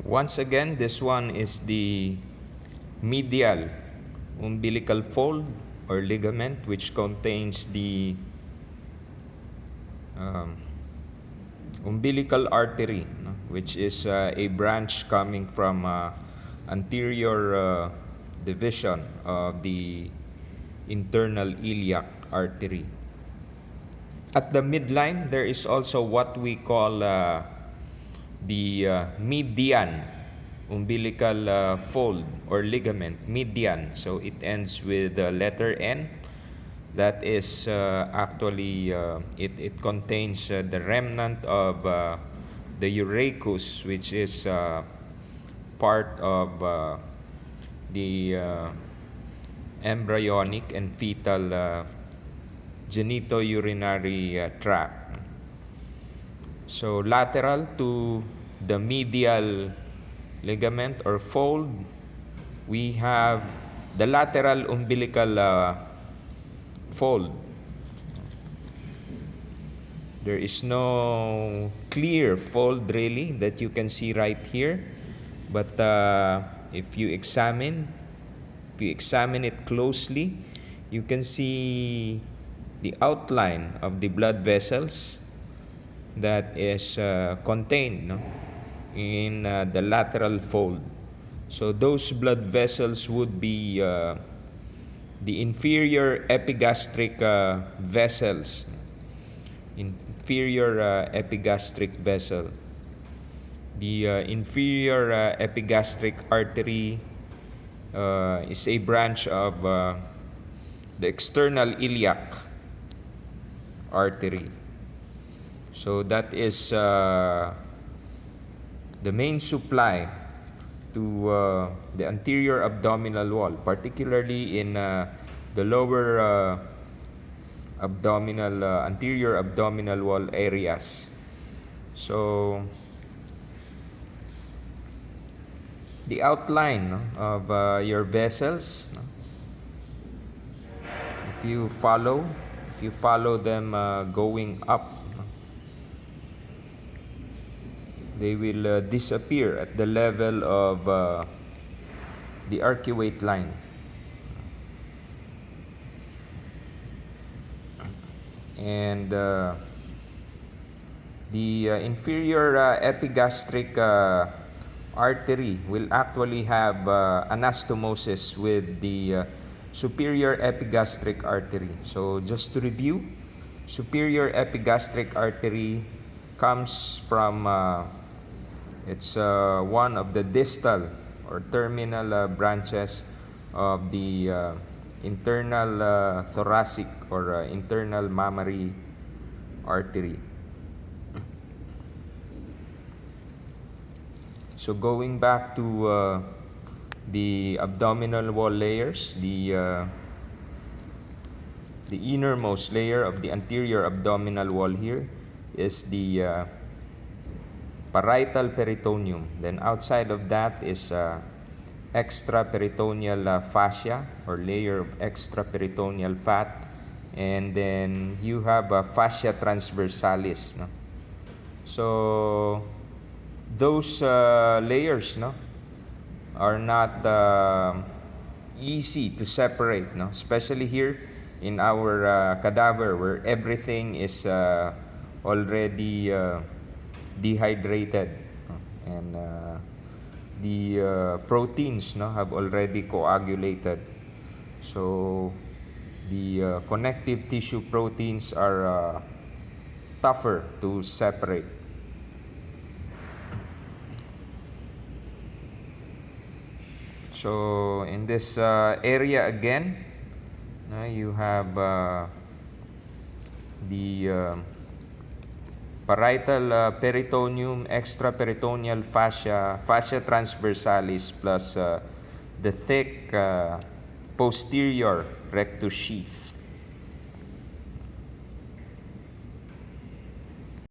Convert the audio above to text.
Once again, this one is the medial umbilical fold or ligament, which contains the umbilical artery, which is a branch coming from anterior division of the internal iliac artery. At the midline, there is also what we call the median umbilical fold or ligament, median. So it ends with the letter N. That is actually, it contains the remnant of the urachus, which is part of the embryonic and fetal genitourinary tract. So lateral to the medial ligament or fold, we have the lateral umbilical fold. There is no clear fold really that you can see right here, but if you examine it closely, you can see the outline of the blood vessels that is contained in the lateral fold. So those blood vessels would be the inferior epigastric vessels, inferior epigastric vessel. The inferior epigastric artery is a branch of the external iliac artery. So that is the main supply to the anterior abdominal wall, particularly in the lower anterior abdominal wall areas. So the outline of your vessels, if you follow them going up, they will disappear at the level of the arcuate line. And the inferior epigastric artery will actually have anastomosis with the superior epigastric artery. So just to review, superior epigastric artery comes from it's one of the distal or terminal branches of the internal thoracic or internal mammary artery. So going back to the abdominal wall layers, the innermost layer of the anterior abdominal wall here is the parietal peritoneum. Then outside of that is extraperitoneal fascia or layer of extraperitoneal fat, and then you have fascia transversalis. So those layers are not easy to separate, especially here in our cadaver where everything is already dehydrated and the proteins have already coagulated. So the connective tissue proteins are tougher to separate. So in this area again, you have the parietal peritoneum, extraperitoneal fascia, fascia transversalis, plus the thick posterior rectus sheath.